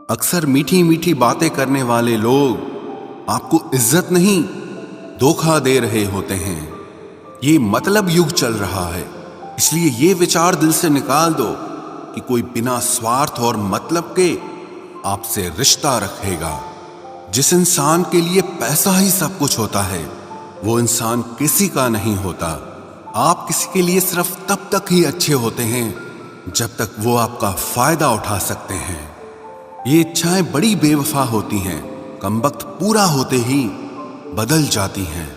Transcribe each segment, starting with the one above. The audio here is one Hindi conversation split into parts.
अक्सर मीठी मीठी बातें करने वाले लोग आपको इज्जत नहीं, धोखा दे रहे होते हैं। ये मतलब युग चल रहा है, इसलिए ये विचार दिल से निकाल दो कि कोई बिना स्वार्थ और मतलब के आपसे रिश्ता रखेगा। जिस इंसान के लिए पैसा ही सब कुछ होता है, वो इंसान किसी का नहीं होता। आप किसी के लिए सिर्फ तब तक ही अच्छे होते हैं जब तक वो आपका फायदा उठा सकते हैं। ये इच्छाएं बड़ी बेवफा होती हैं, कमबख्त पूरा होते ही बदल जाती हैं।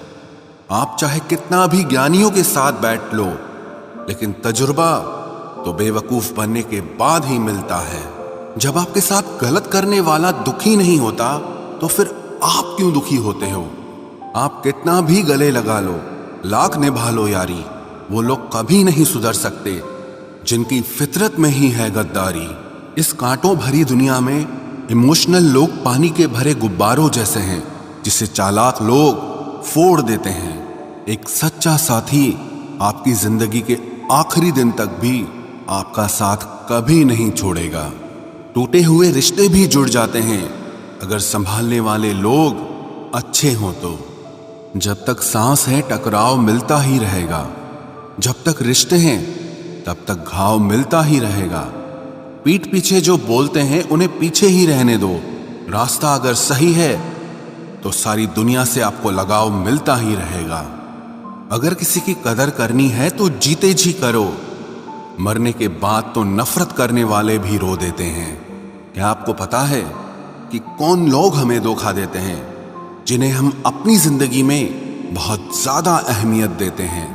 आप चाहे कितना भी ज्ञानियों के साथ बैठ लो, लेकिन तजुर्बा तो बेवकूफ बनने के बाद ही मिलता है। जब आपके साथ गलत करने वाला दुखी नहीं होता, तो फिर आप क्यों दुखी होते हो? आप कितना भी गले लगा लो, लाख निभा लो यारी, वो लोग कभी नहीं सुधर सकते जिनकी फितरत में ही है गद्दारी। इस कांटों भरी दुनिया में इमोशनल लोग पानी के भरे गुब्बारों जैसे हैं, जिसे चालाक लोग फोड़ देते हैं। एक सच्चा साथी आपकी जिंदगी के आखिरी दिन तक भी आपका साथ कभी नहीं छोड़ेगा। टूटे हुए रिश्ते भी जुड़ जाते हैं अगर संभालने वाले लोग अच्छे हों तो। जब तक सांस है टकराव मिलता ही रहेगा, जब तक रिश्ते हैं तब तक घाव मिलता ही रहेगा। पीठ पीछे जो बोलते हैं उन्हें पीछे ही रहने दो। रास्ता अगर सही है तो सारी दुनिया से आपको लगाव मिलता ही रहेगा। अगर किसी की कदर करनी है तो जीते जी करो। मरने के बाद तो नफरत करने वाले भी रो देते हैं। क्या आपको पता है कि कौन लोग हमें धोखा देते हैं, जिन्हें हम अपनी जिंदगी में बहुत ज्यादा अहमियत देते हैं?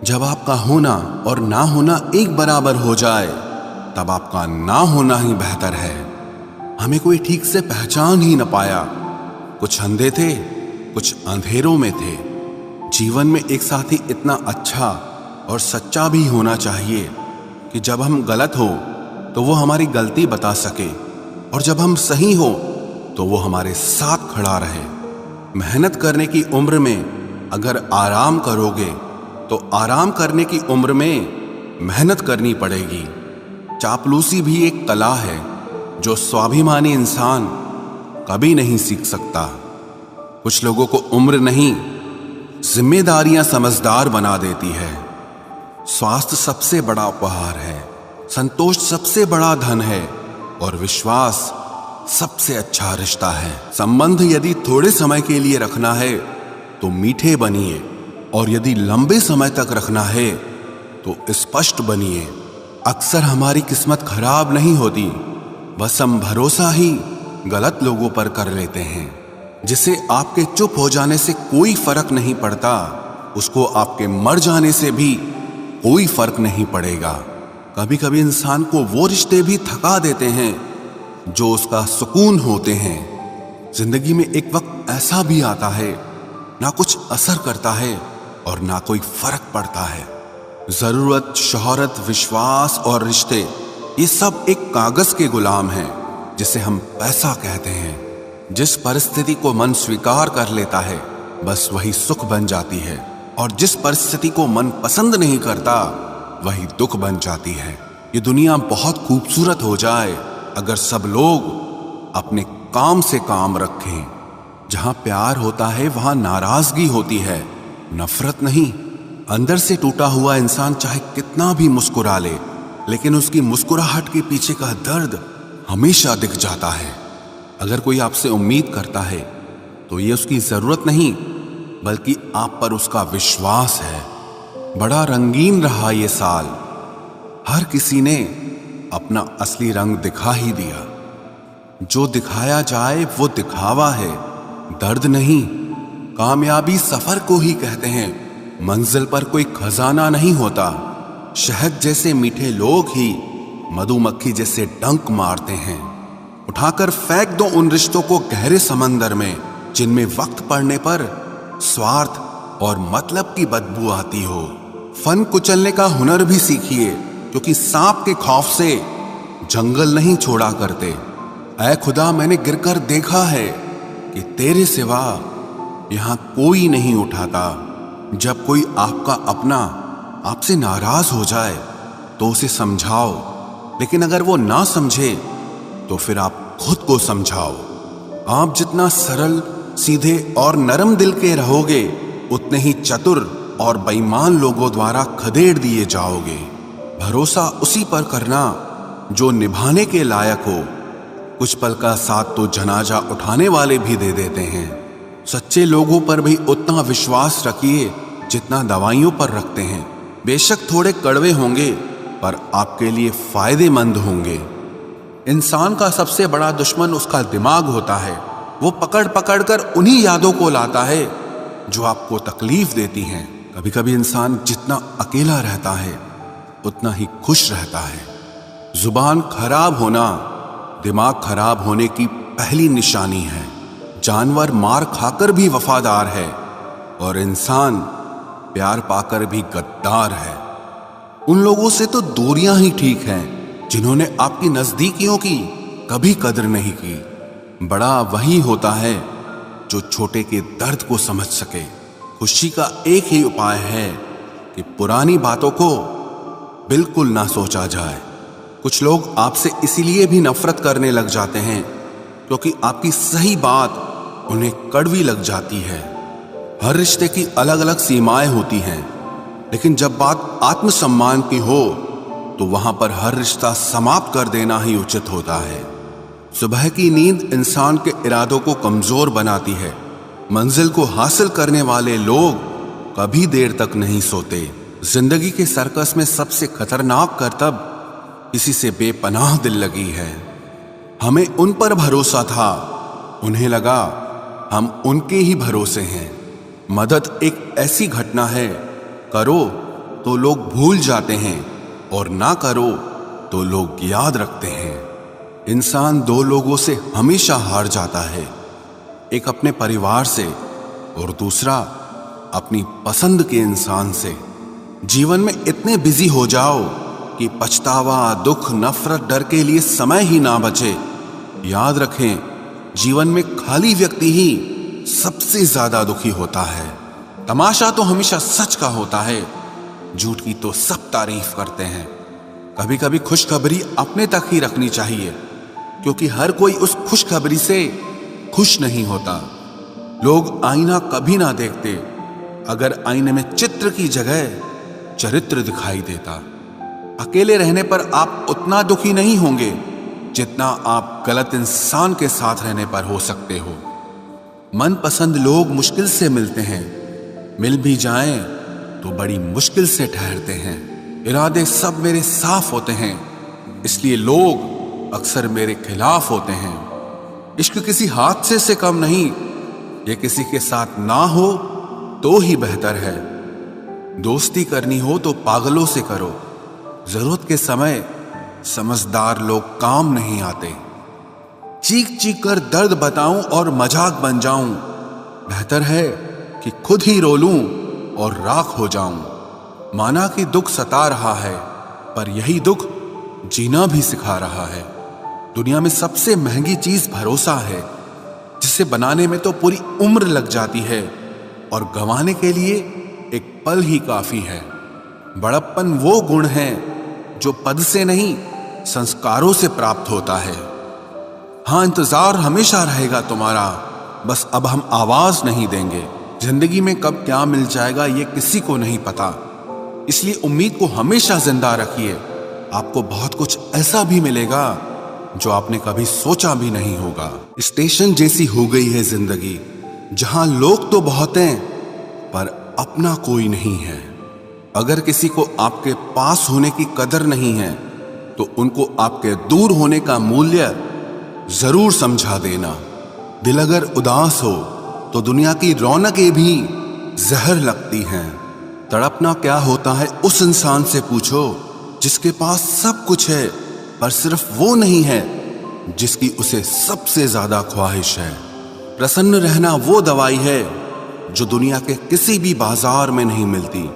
जब आपका होना और ना होना एक बराबर हो जाए, तब आपका ना होना ही बेहतर है। हमें कोई ठीक से पहचान ही न पाया। कुछ अंधे थे, कुछ अंधेरों में थे। जीवन में एक साथी इतना अच्छा और सच्चा भी होना चाहिए कि जब हम गलत हो तो वो हमारी गलती बता सके, और जब हम सही हो तो वो हमारे साथ खड़ा रहे। मेहनत करने की उम्र में अगर आराम करोगे तो आराम करने की उम्र में मेहनत करनी पड़ेगी। चापलूसी भी एक कला है जो स्वाभिमानी इंसान कभी नहीं सीख सकता। कुछ लोगों को उम्र नहीं, जिम्मेदारियां समझदार बना देती है। स्वास्थ्य सबसे बड़ा उपहार है, संतोष सबसे बड़ा धन है, और विश्वास सबसे अच्छा रिश्ता है। संबंध यदि थोड़े समय के लिए रखना है तो मीठे बनिए, और यदि लंबे समय तक रखना है तो स्पष्ट बनिए। अक्सर हमारी किस्मत खराब नहीं होती, बस हम भरोसा ही गलत लोगों पर कर लेते हैं। जिसे आपके चुप हो जाने से कोई फर्क नहीं पड़ता, उसको आपके मर जाने से भी कोई फर्क नहीं पड़ेगा। कभी कभी इंसान को वो रिश्ते भी थका देते हैं जो उसका सुकून होते हैं। जिंदगी में एक वक्त ऐसा भी आता है, ना कुछ असर करता है और ना कोई फर्क पड़ता है। जरूरत, शोहरत, विश्वास और रिश्ते, ये सब एक कागज के गुलाम हैं जिसे हम पैसा कहते हैं। जिस परिस्थिति को मन स्वीकार कर लेता है, बस वही सुख बन जाती है, और जिस परिस्थिति को मन पसंद नहीं करता, वही दुख बन जाती है। ये दुनिया बहुत खूबसूरत हो जाए अगर सब लोग अपने काम से काम रखें। जहां प्यार होता है वहां नाराजगी होती है, नफरत नहीं। अंदर से टूटा हुआ इंसान चाहे कितना भी मुस्कुरा ले, लेकिन उसकी मुस्कुराहट के पीछे का दर्द हमेशा दिख जाता है। अगर कोई आपसे उम्मीद करता है तो ये उसकी जरूरत नहीं, बल्कि आप पर उसका विश्वास है। बड़ा रंगीन रहा ये साल, हर किसी ने अपना असली रंग दिखा ही दिया। जो दिखाया जाए वो दिखावा है, दर्द नहीं। कामयाबी सफर को ही कहते हैं, मंजिल पर कोई खजाना नहीं होता। शहद जैसे मीठे लोग ही मधुमक्खी जैसे डंक मारते हैं। उठाकर फेंक दो उन रिश्तों को गहरे समंदर में, जिनमें वक्त पड़ने पर स्वार्थ और मतलब की बदबू आती हो। फन कुचलने का हुनर भी सीखिए, क्योंकि सांप के खौफ से जंगल नहीं छोड़ा करते। ऐ खुदा, मैंने गिरकर देखा है कि तेरे सिवा यहां कोई नहीं उठाता। जब कोई आपका अपना आपसे नाराज हो जाए तो उसे समझाओ, लेकिन अगर वो ना समझे तो फिर आप खुद को समझाओ। आप जितना सरल, सीधे और नरम दिल के रहोगे, उतने ही चतुर और बेईमान लोगों द्वारा खदेड़ दिए जाओगे। भरोसा उसी पर करना जो निभाने के लायक हो। कुछ पल का साथ तो जनाजा उठाने वाले भी दे देते हैं। सच्चे लोगों पर भी उतना विश्वास रखिए जितना दवाइयों पर रखते हैं। बेशक थोड़े कड़वे होंगे, पर आपके लिए फायदेमंद होंगे। इंसान का सबसे बड़ा दुश्मन उसका दिमाग होता है। वो पकड़ पकड़ कर उन्हीं यादों को लाता है जो आपको तकलीफ देती हैं। कभी कभी इंसान जितना अकेला रहता है, उतना ही खुश रहता है। जुबान खराब होना दिमाग खराब होने की पहली निशानी है। जानवर मार खाकर भी वफादार है, और इंसान प्यार पाकर भी गद्दार है। उन लोगों से तो दूरियां ही ठीक हैं जिन्होंने आपकी नजदीकियों की कभी कदर नहीं की। बड़ा वही होता है जो छोटे के दर्द को समझ सके। खुशी का एक ही उपाय है कि पुरानी बातों को बिल्कुल ना सोचा जाए। कुछ लोग आपसे इसीलिए भी नफरत करने लग जाते हैं क्योंकि आपकी सही बात उन्हें कड़वी लग जाती है। हर रिश्ते की अलग अलग सीमाएं होती हैं, लेकिन जब बात आत्मसम्मान की हो तो वहां पर हर रिश्ता समाप्त कर देना ही उचित होता है। सुबह की नींद इंसान के इरादों को कमजोर बनाती है। मंजिल को हासिल करने वाले लोग कभी देर तक नहीं सोते। जिंदगी के सर्कस में सबसे खतरनाक करतब किसी से बेपनाह दिल लगी है। हमें उन पर भरोसा था, उन्हें लगा हम उनके ही भरोसे हैं। मदद एक ऐसी घटना है, करो तो लोग भूल जाते हैं और ना करो तो लोग याद रखते हैं। इंसान दो लोगों से हमेशा हार जाता है, एक अपने परिवार से और दूसरा अपनी पसंद के इंसान से। जीवन में इतने बिजी हो जाओ कि पछतावा, दुख, नफरत, डर के लिए समय ही ना बचे। याद रखें, जीवन में खाली व्यक्ति ही सबसे ज्यादा दुखी होता है। तमाशा तो हमेशा सच का होता है, झूठ की तो सब तारीफ करते हैं। कभी कभी खुशखबरी अपने तक ही रखनी चाहिए, क्योंकि हर कोई उस खुशखबरी से खुश नहीं होता। लोग आईना कभी ना देखते अगर आईने में चित्र की जगह चरित्र दिखाई देता। अकेले रहने पर आप उतना दुखी नहीं होंगे जितना आप गलत इंसान के साथ रहने पर हो सकते हो। मनपसंद लोग मुश्किल से मिलते हैं, मिल भी जाएं तो बड़ी मुश्किल से ठहरते हैं। इरादे सब मेरे साफ होते हैं, इसलिए लोग अक्सर मेरे खिलाफ होते हैं। इश्क किसी हादसे से कम नहीं, ये किसी के साथ ना हो तो ही बेहतर है। दोस्ती करनी हो तो पागलों से करो, जरूरत के समय समझदार लोग काम नहीं आते। चीख चीख कर दर्द बताऊं और मजाक बन जाऊं, बेहतर है कि खुद ही रो लूं और राख हो जाऊं। माना कि दुख सता रहा है, पर यही दुख जीना भी सिखा रहा है। दुनिया में सबसे महंगी चीज भरोसा है, जिसे बनाने में तो पूरी उम्र लग जाती है और गंवाने के लिए एक पल ही काफी है। बड़प्पन वो गुण है जो पद से नहीं, संस्कारों से प्राप्त होता है। हाँ, इंतजार हमेशा रहेगा तुम्हारा, बस अब हम आवाज नहीं देंगे। जिंदगी में कब क्या मिल जाएगा ये किसी को नहीं पता, इसलिए उम्मीद को हमेशा जिंदा रखिए। आपको बहुत कुछ ऐसा भी मिलेगा जो आपने कभी सोचा भी नहीं होगा। स्टेशन जैसी हो गई है जिंदगी, जहां लोग तो बहुत हैं पर अपना कोई नहीं है। अगर किसी को आपके पास होने की कदर नहीं है तो उनको आपके दूर होने का मूल्य जरूर समझा देना। दिल अगर उदास हो तो दुनिया की रौनकें भी जहर लगती हैं। तड़पना क्या होता है उस इंसान से पूछो जिसके पास सब कुछ है, पर सिर्फ वो नहीं है जिसकी उसे सबसे ज्यादा ख्वाहिश है। प्रसन्न रहना वो दवाई है जो दुनिया के किसी भी बाजार में नहीं मिलती,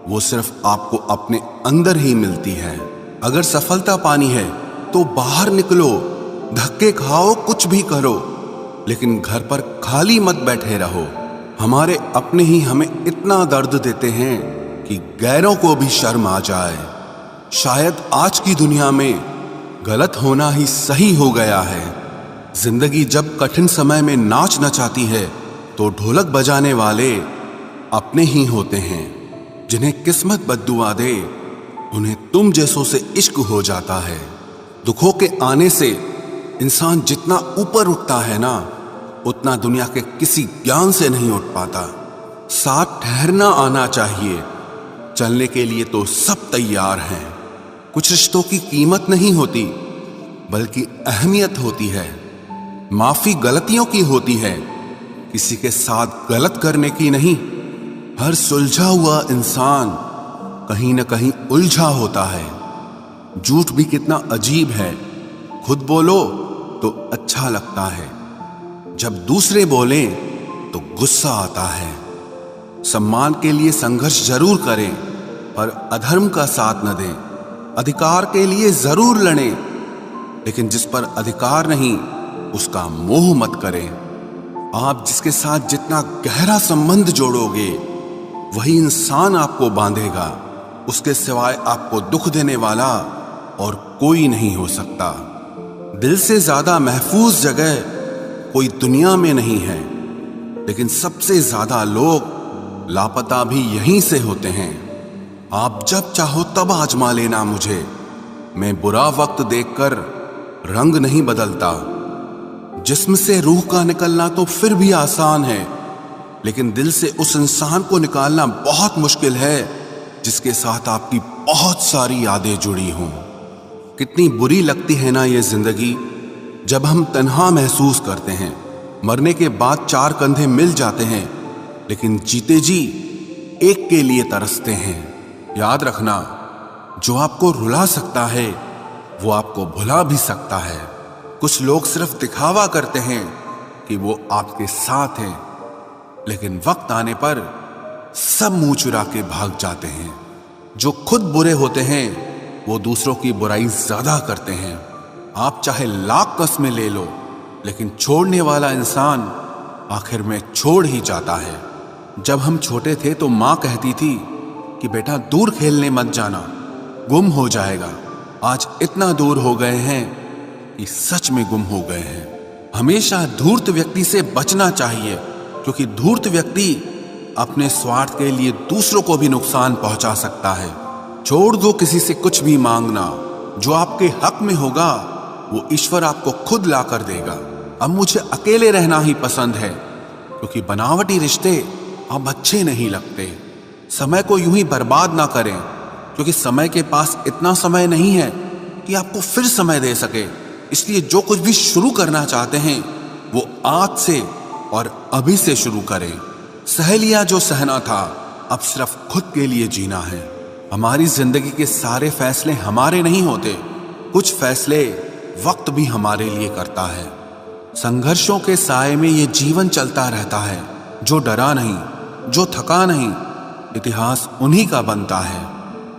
वो सिर्फ आपको अपने अंदर ही मिलती है। अगर सफलता पानी है तो बाहर निकलो, धक्के खाओ, कुछ भी करो, लेकिन घर पर खाली मत बैठे रहो। हमारे अपने ही हमें इतना दर्द देते हैं कि गैरों को भी शर्म आ जाए। शायद आज की दुनिया में गलत होना ही सही हो गया है। जिंदगी जब कठिन समय में नाच नचाती है तो ढोलक बजाने वाले अपने ही होते हैं। जिन्हें किस्मत बद्दुआ दे उन्हें तुम जैसों से इश्क हो जाता है। दुखों के आने से इंसान जितना ऊपर उठता है ना, उतना दुनिया के किसी ज्ञान से नहीं उठ पाता। साथ ठहरना आना चाहिए, चलने के लिए तो सब तैयार हैं। कुछ रिश्तों की कीमत नहीं होती बल्कि अहमियत होती है। माफी गलतियों की होती है, किसी के साथ गलत करने की नहीं। हर सुलझा हुआ इंसान कहीं न कहीं उलझा होता है। झूठ भी कितना अजीब है, खुद बोलो तो अच्छा लगता है, जब दूसरे बोले तो गुस्सा आता है। सम्मान के लिए संघर्ष जरूर करें पर अधर्म का साथ न दें। अधिकार के लिए जरूर लड़ें लेकिन जिस पर अधिकार नहीं उसका मोह मत करें। आप जिसके साथ जितना गहरा संबंध जोड़ोगे वही इंसान आपको बांधेगा। उसके सिवाय आपको दुख देने वाला और कोई नहीं हो सकता। दिल से ज्यादा महफूज जगह कोई दुनिया में नहीं है, लेकिन सबसे ज्यादा लोग लापता भी यहीं से होते हैं। आप जब चाहो तब आजमा लेना मुझे, मैं बुरा वक्त देखकर रंग नहीं बदलता। जिस्म से रूह का निकलना तो फिर भी आसान है, लेकिन दिल से उस इंसान को निकालना बहुत मुश्किल है जिसके साथ आपकी बहुत सारी यादें जुड़ी हों। कितनी बुरी लगती है ना ये जिंदगी जब हम तन्हा महसूस करते हैं। मरने के बाद चार कंधे मिल जाते हैं, लेकिन जीते जी एक के लिए तरसते हैं। याद रखना, जो आपको रुला सकता है वो आपको भुला भी सकता है। कुछ लोग सिर्फ दिखावा करते हैं कि वो आपके साथ हैं, लेकिन वक्त आने पर सब मुंह चुरा के भाग जाते हैं। जो खुद बुरे होते हैं वो दूसरों की बुराई ज्यादा करते हैं। आप चाहे लाख कस्में ले लो, लेकिन छोड़ने वाला इंसान आखिर में छोड़ ही जाता है। जब हम छोटे थे तो माँ कहती थी कि बेटा दूर खेलने मत जाना, गुम हो जाएगा। आज इतना दूर हो गए हैं कि सच में गुम हो गए हैं। हमेशा धूर्त व्यक्ति से बचना चाहिए, क्योंकि धूर्त व्यक्ति अपने स्वार्थ के लिए दूसरों को भी नुकसान पहुंचा सकता है। छोड़ दो किसी से कुछ भी मांगना, जो आपके हक में होगा वो ईश्वर आपको खुद ला कर देगा। अब मुझे अकेले रहना ही पसंद है, क्योंकि बनावटी रिश्ते अब अच्छे नहीं लगते। समय को यूं ही बर्बाद ना करें, क्योंकि समय के पास इतना समय नहीं है कि आपको फिर समय दे सके। इसलिए जो कुछ भी शुरू करना चाहते हैं वो आज से और अभी से शुरू करें। सह लिया जो सहना था, अब सिर्फ खुद के लिए जीना है। हमारी जिंदगी के सारे फैसले हमारे नहीं होते, कुछ फैसले वक्त भी हमारे लिए करता है। संघर्षों के साए में ये जीवन चलता रहता है। जो डरा नहीं, जो थका नहीं, इतिहास उन्हीं का बनता है।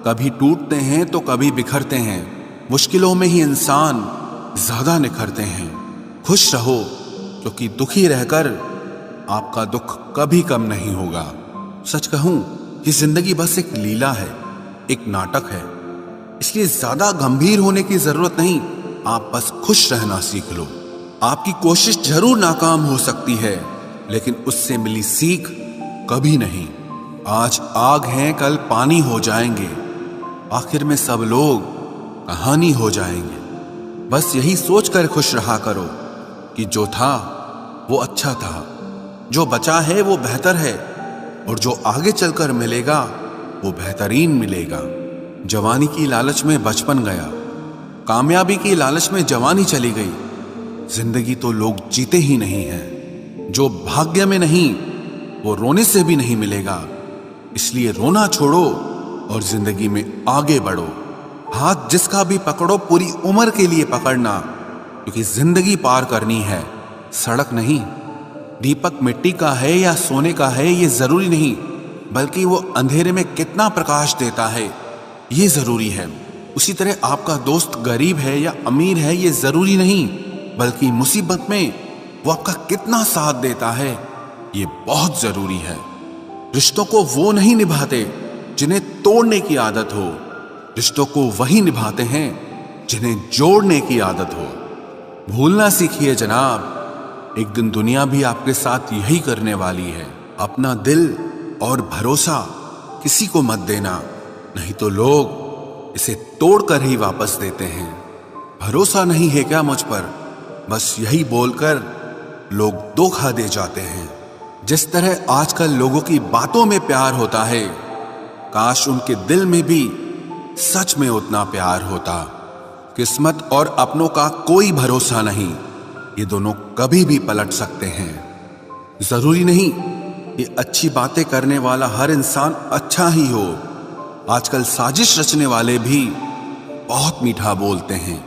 कभी टूटते हैं तो कभी बिखरते हैं, मुश्किलों में ही इंसान ज्यादा निखरते हैं। खुश रहो, क्योंकि दुखी रहकर आपका दुख कभी कम नहीं होगा। सच कहूं, ये जिंदगी बस एक लीला है, एक नाटक है। इसलिए ज्यादा गंभीर होने की जरूरत नहीं, आप बस खुश रहना सीख लो। आपकी कोशिश जरूर नाकाम हो सकती है, लेकिन उससे मिली सीख कभी नहीं। आज आग हैं, कल पानी हो जाएंगे, आखिर में सब लोग कहानी हो जाएंगे। बस यही सोचकर खुश रहा करो कि जो था वो अच्छा था, जो बचा है वो बेहतर है, और जो आगे चलकर मिलेगा वो बेहतरीन मिलेगा। जवानी की लालच में बचपन गया, कामयाबी की लालच में जवानी चली गई। जिंदगी तो लोग जीते ही नहीं हैं। जो भाग्य में नहीं वो रोने से भी नहीं मिलेगा। इसलिए रोना छोड़ो और जिंदगी में आगे बढ़ो। हाथ जिसका भी पकड़ो पूरी उम्र के लिए पकड़ना, क्योंकि जिंदगी पार करनी है, सड़क नहीं। दीपक मिट्टी का है या सोने का है ये जरूरी नहीं, बल्कि वो अंधेरे में कितना प्रकाश देता है ये जरूरी है। उसी तरह आपका दोस्त गरीब है या अमीर है ये जरूरी नहीं, बल्कि मुसीबत में वो आपका कितना साथ देता है ये बहुत जरूरी है। रिश्तों को वो नहीं निभाते जिन्हें तोड़ने की आदत हो, रिश्तों को वही निभाते हैं जिन्हें जोड़ने की आदत हो। भूलना सीखिए जनाब, एक दिन दुनिया भी आपके साथ यही करने वाली है। अपना दिल और भरोसा किसी को मत देना, नहीं तो लोग इसे तोड़कर ही वापस देते हैं। भरोसा नहीं है क्या मुझ पर, बस यही बोलकर लोग धोखा दे जाते हैं। जिस तरह आजकल लोगों की बातों में प्यार होता है, काश उनके दिल में भी सच में उतना प्यार होता। किस्मत और अपनों का कोई भरोसा नहीं, ये दोनों कभी भी पलट सकते हैं। जरूरी नहीं ये अच्छी बातें करने वाला हर इंसान अच्छा ही हो। आजकल साजिश रचने वाले भी बहुत मीठा बोलते हैं।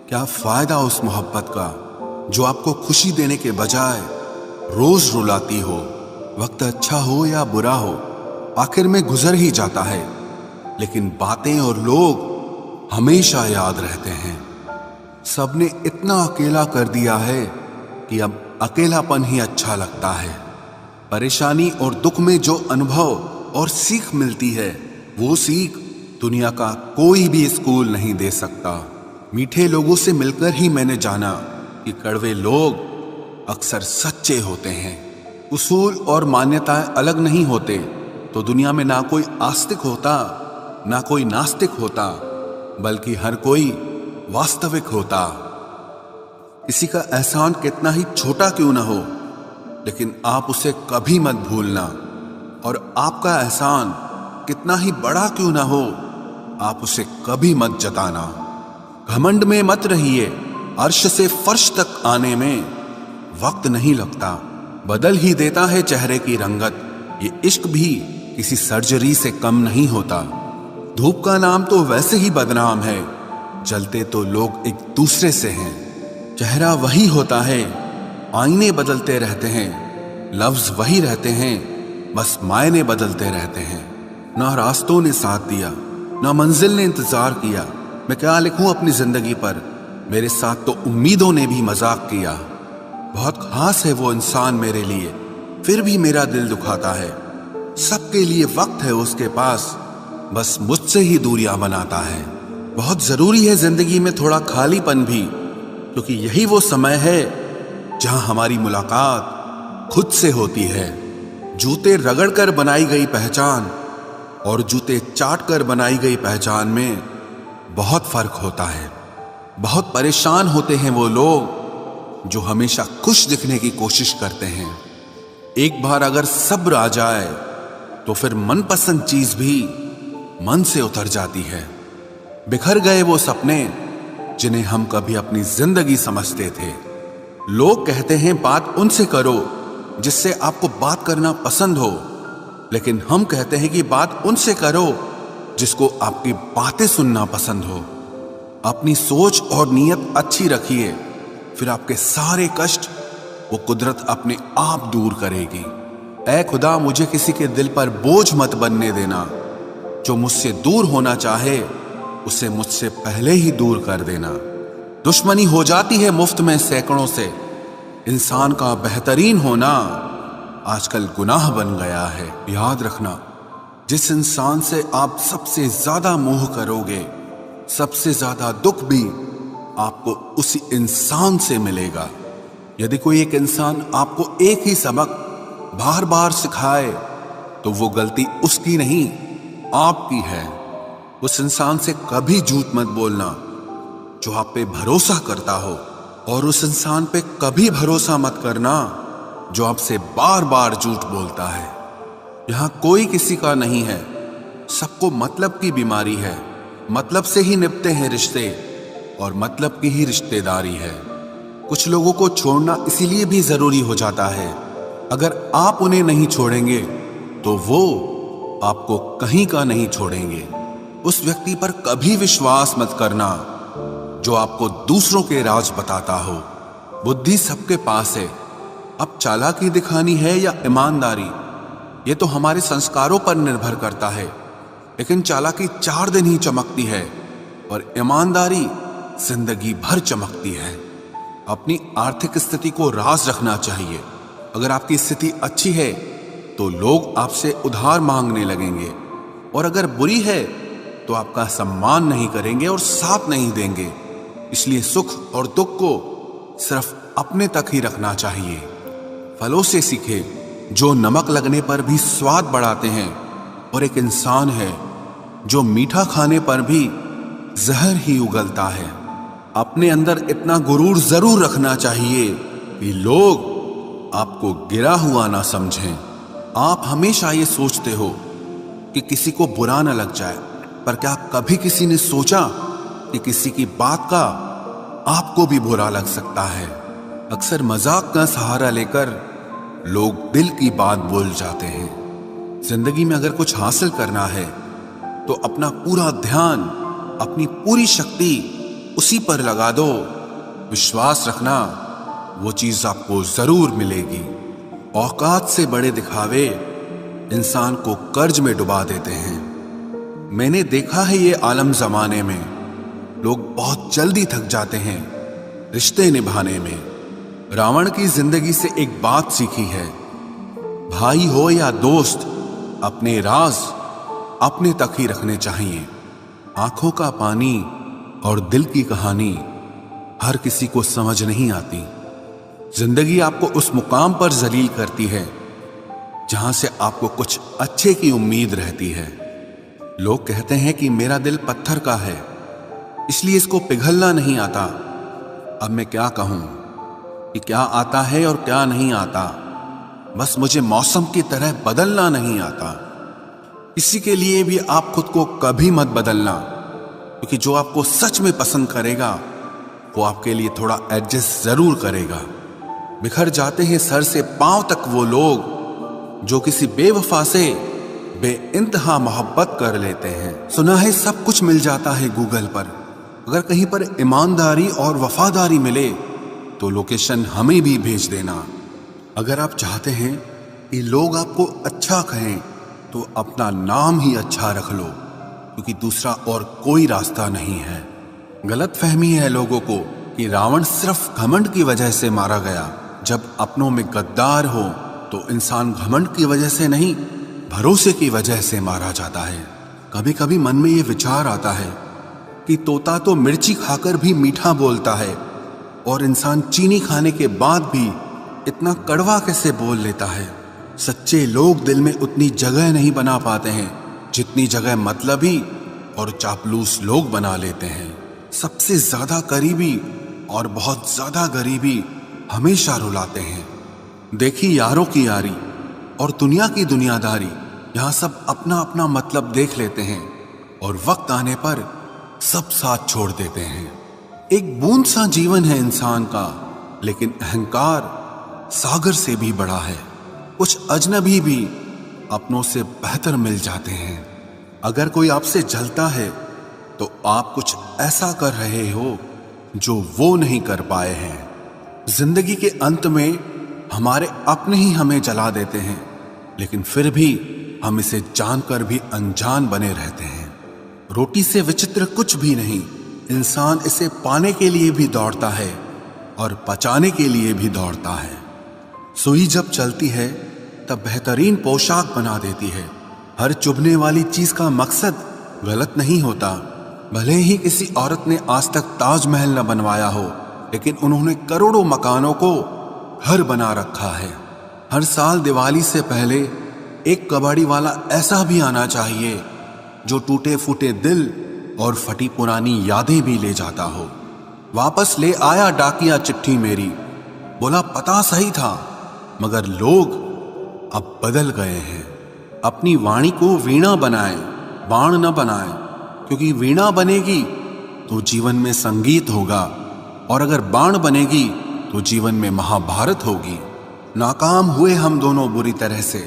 क्या फायदा उस मोहब्बत का जो आपको खुशी देने के बजाय रोज रुलाती हो। वक्त अच्छा हो या बुरा हो, आखिर में गुजर ही जाता है, लेकिन बातें और लोग हमेशा याद रहते हैं। सबने इतना अकेला कर दिया है कि अब अकेलापन ही अच्छा लगता है। परेशानी और दुख में जो अनुभव और सीख मिलती है, वो सीख दुनिया का कोई भी स्कूल नहीं दे सकता। मीठे लोगों से मिलकर ही मैंने जाना कि कड़वे लोग अक्सर सच्चे होते हैं। उसूल और मान्यताएं अलग नहीं होते तो दुनिया में ना कोई आस्तिक होता, ना कोई नास्तिक होता, बल्कि हर कोई वास्तविक होता। किसी का एहसान कितना ही छोटा क्यों ना हो, लेकिन आप उसे कभी मत भूलना। और आपका एहसान कितना ही बड़ा क्यों ना हो, आप उसे कभी मत जताना। घमंड में मत रहिए, अर्श से फर्श तक आने में वक्त नहीं लगता, बदल ही देता है चेहरे की रंगत। ये इश्क भी किसी सर्जरी से कम नहीं होता। धूप का नाम तो वैसे ही बदनाम है, जलते तो लोग एक दूसरे से हैं। चेहरा वही होता है, आईने बदलते रहते हैं, लफ्ज वही रहते हैं, बस मायने बदलते रहते हैं। ना रास्तों ने साथ दिया, ना मंजिल ने इंतजार किया। मैं क्या लिखूं अपनी जिंदगी पर, मेरे साथ तो उम्मीदों ने भी मजाक किया। बहुत खास है वो इंसान मेरे लिए, फिर भी मेरा दिल दुखाता है। सबके लिए वक्त है उसके पास, बस मुझसे ही दूरियां बनाता है। बहुत जरूरी है जिंदगी में थोड़ा खालीपन भी, क्योंकि यही वो समय है जहां हमारी मुलाकात खुद से होती है। जूते रगड़कर बनाई गई पहचान और जूते चाट कर बनाई गई पहचान में बहुत फर्क होता है। बहुत परेशान होते हैं वो लोग जो हमेशा खुश दिखने की कोशिश करते हैं। एक बार अगर सब्र आ जाए तो फिर मनपसंद चीज भी मन से उतर जाती है। बिखर गए वो सपने जिन्हें हम कभी अपनी जिंदगी समझते थे। लोग कहते हैं बात उनसे करो जिससे आपको बात करना पसंद हो, लेकिन हम कहते हैं कि बात उनसे करो जिसको आपकी बातें सुनना पसंद हो। अपनी सोच और नीयत अच्छी रखिए, फिर आपके सारे कष्ट वो कुदरत अपने आप दूर करेगी। ऐ खुदा, मुझे किसी के दिल पर बोझ मत बनने देना। जो मुझसे दूर होना चाहे उसे मुझसे पहले ही दूर कर देना। दुश्मनी हो जाती है मुफ्त में सैकड़ों से, इंसान का बेहतरीन होना आजकल गुनाह बन गया है। याद रखना, जिस इंसान से आप सबसे ज्यादा मोह करोगे, सबसे ज्यादा दुख भी आपको उसी इंसान से मिलेगा। यदि कोई एक इंसान आपको एक ही सबक बार बार सिखाए तो वो गलती उसकी नहीं आपकी है। उस इंसान से कभी झूठ मत बोलना जो आप पे भरोसा करता हो, और उस इंसान पे कभी भरोसा मत करना जो आपसे बार बार झूठ बोलता है। यहां कोई किसी का नहीं है, सबको मतलब की बीमारी है। मतलब से ही निपटे हैं रिश्ते और मतलब की ही रिश्तेदारी है। कुछ लोगों को छोड़ना इसीलिए भी जरूरी हो जाता है, अगर आप उन्हें नहीं छोड़ेंगे तो वो आपको कहीं का नहीं छोड़ेंगे। उस व्यक्ति पर कभी विश्वास मत करना जो आपको दूसरों के राज बताता हो। बुद्धि सबके पास है, अब चालाकी दिखानी है या ईमानदारी, ये तो हमारे संस्कारों पर निर्भर करता है। लेकिन चालाकी 4 दिन ही चमकती है और ईमानदारी जिंदगी भर चमकती है। अपनी आर्थिक स्थिति को राज रखना चाहिए। अगर आपकी स्थिति अच्छी है तो लोग आपसे उधार मांगने लगेंगे, और अगर बुरी है तो आपका सम्मान नहीं करेंगे और साथ नहीं देंगे। इसलिए सुख और दुख को सिर्फ अपने तक ही रखना चाहिए। फलों से सीखे जो नमक लगने पर भी स्वाद बढ़ाते हैं, और एक इंसान है जो मीठा खाने पर भी जहर ही उगलता है। अपने अंदर इतना गुरूर जरूर रखना चाहिए कि लोग आपको गिरा हुआ ना समझें। आप हमेशा ये सोचते हो कि किसी को बुरा ना लग जाए, पर क्या कभी किसी ने सोचा कि किसी की बात का आपको भी बुरा लग सकता है? अक्सर मजाक का सहारा लेकर लोग दिल की बात बोल जाते हैं। जिंदगी में अगर कुछ हासिल करना है तो अपना पूरा ध्यान, अपनी पूरी शक्ति उसी पर लगा दो। विश्वास रखना, वो चीज आपको जरूर मिलेगी। औकात से बड़े दिखावे इंसान को कर्ज में डुबा देते हैं। मैंने देखा है ये आलम जमाने में लोग बहुत जल्दी थक जाते हैं रिश्ते निभाने में। रावण की जिंदगी से एक बात सीखी है, भाई हो या दोस्त, अपने राज अपने तक ही रखने चाहिए। आंखों का पानी और दिल की कहानी हर किसी को समझ नहीं आती। जिंदगी आपको उस मुकाम पर जलील करती है जहां से आपको कुछ अच्छे की उम्मीद रहती है। लोग कहते हैं कि मेरा दिल पत्थर का है, इसलिए इसको पिघलना नहीं आता। अब मैं क्या कहूं कि क्या आता है और क्या नहीं आता। बस मुझे मौसम की तरह बदलना नहीं आता। इसी के लिए भी आप खुद को कभी मत बदलना, क्योंकि जो आपको सच में पसंद करेगा वो आपके लिए थोड़ा एडजस्ट जरूर करेगा। बिखर जाते हैं सर से पांव तक वो लोग जो किसी बेवफा से बेइंतहा मोहब्बत कर लेते हैं। सुना है सब कुछ मिल जाता है गूगल पर। अगर कहीं पर ईमानदारी और वफादारी मिले तो लोकेशन हमें भी भेज देना। अगर आप चाहते हैं कि लोग आपको अच्छा कहें तो अपना नाम ही अच्छा रख लो, क्योंकि दूसरा और कोई रास्ता नहीं है। गलत फहमी है लोगों को कि रावण सिर्फ घमंड की वजह से मारा गया। जब अपनों में गद्दार हो तो इंसान घमंड की वजह से नहीं, भरोसे की वजह से मारा जाता है। कभी कभी मन में ये विचार आता है कि तोता तो मिर्ची खाकर भी मीठा बोलता है, और इंसान चीनी खाने के बाद भी इतना कड़वा कैसे बोल लेता है। सच्चे लोग दिल में उतनी जगह नहीं बना पाते हैं जितनी जगह मतलबी और चापलूस लोग बना लेते हैं। सबसे ज्यादा करीबी और बहुत ज्यादा गरीबी हमेशा रुलाते हैं। देखी यारों की यारी और दुनिया की दुनियादारी, यहाँ सब अपना अपना मतलब देख लेते हैं और वक्त आने पर सब साथ छोड़ देते हैं। एक बूंद सा जीवन है इंसान का, लेकिन अहंकार सागर से भी बड़ा है। कुछ अजनबी भी अपनों से बेहतर मिल जाते हैं। अगर कोई आपसे जलता है तो आप कुछ ऐसा कर रहे हो जो वो नहीं कर पाए हैं। जिंदगी के अंत में हमारे अपने ही हमें जला देते हैं, लेकिन फिर भी हम इसे जानकर भी अनजान बने रहते हैं। रोटी से विचित्र कुछ भी नहीं, इंसान इसे पाने के लिए भी दौड़ता है और पचाने के लिए भी दौड़ता है। सुई जब चलती है तब बेहतरीन पोशाक बना देती है। हर चुभने वाली चीज का मकसद गलत नहीं होता। भले ही किसी औरत ने आज तक ताजमहल न बनवाया हो, लेकिन उन्होंने करोड़ों मकानों को घर बना रखा है। हर साल दिवाली से पहले एक कबाड़ी वाला ऐसा भी आना चाहिए जो टूटे फूटे दिल और फटी पुरानी यादें भी ले जाता हो। वापस ले आया डाकिया चिट्ठी मेरी, बोला पता सही था मगर लोग अब बदल गए हैं। अपनी वाणी को वीणा बनाएं, बाण न बनाएं, क्योंकि वीणा बनेगी तो जीवन में संगीत होगा, और अगर बाण बनेगी तो जीवन में महाभारत होगी। नाकाम हुए हम दोनों बुरी तरह से,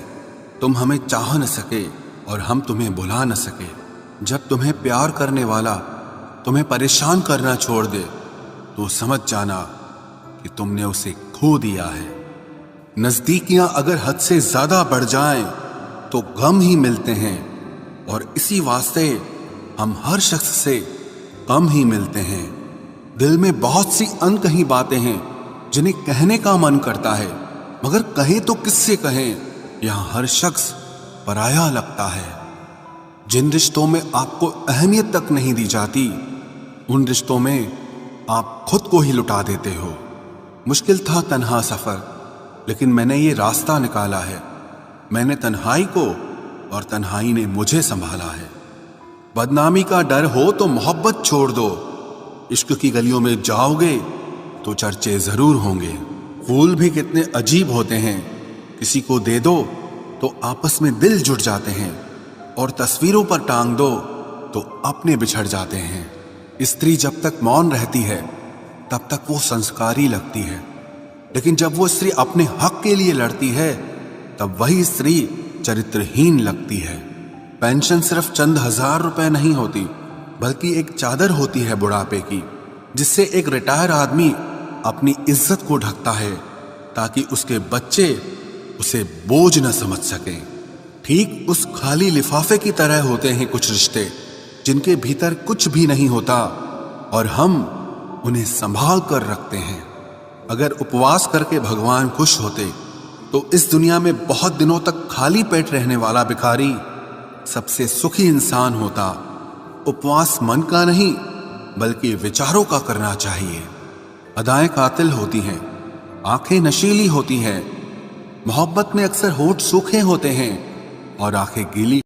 तुम हमें चाह न सके और हम तुम्हें भुला न सके। जब तुम्हें प्यार करने वाला तुम्हें परेशान करना छोड़ दे तो समझ जाना कि तुमने उसे खो दिया है। नजदीकियां अगर हद से ज्यादा बढ़ जाएं तो गम ही मिलते हैं, और इसी वास्ते हम हर शख्स से कम ही मिलते हैं। दिल में बहुत सी अनकही बातें हैं जिन्हें कहने का मन करता है, मगर कहें तो किससे कहें, यहां हर शख्स पराया लगता है। जिन रिश्तों में आपको अहमियत तक नहीं दी जाती, उन रिश्तों में आप खुद को ही लुटा देते हो। मुश्किल था तन्हा सफर, लेकिन मैंने ये रास्ता निकाला है। मैंने तन्हाई को और तन्हाई ने मुझे संभाला है। बदनामी का डर हो तो मोहब्बत छोड़ दो। इश्क की गलियों में जाओगे तो चर्चे जरूर होंगे। फूल भी कितने अजीब होते हैं, किसी को दे दो तो आपस में दिल जुट जाते हैं, और तस्वीरों पर टांग दो तो अपने बिछड़ जाते हैं। स्त्री जब तक मौन रहती है तब तक वो संस्कारी लगती है, लेकिन जब वो स्त्री अपने हक के लिए लड़ती है तब वही स्त्री चरित्रहीन लगती है। पेंशन सिर्फ चंद हजार रुपए नहीं होती, बल्कि एक चादर होती है बुढ़ापे की, जिससे एक रिटायर आदमी अपनी इज्जत को ढकता है ताकि उसके बच्चे उसे बोझ न समझ सकें। ठीक उस खाली लिफाफे की तरह होते हैं कुछ रिश्ते, जिनके भीतर कुछ भी नहीं होता और हम उन्हें संभाल कर रखते हैं। अगर उपवास करके भगवान खुश होते तो इस दुनिया में बहुत दिनों तक खाली पेट रहने वाला भिखारी सबसे सुखी इंसान होता। उपवास मन का नहीं बल्कि विचारों का करना चाहिए। अदाएं कातिल होती हैं, आंखें नशीली होती हैं, मोहब्बत में अक्सर होठ सूखे होते हैं और आंखें गीली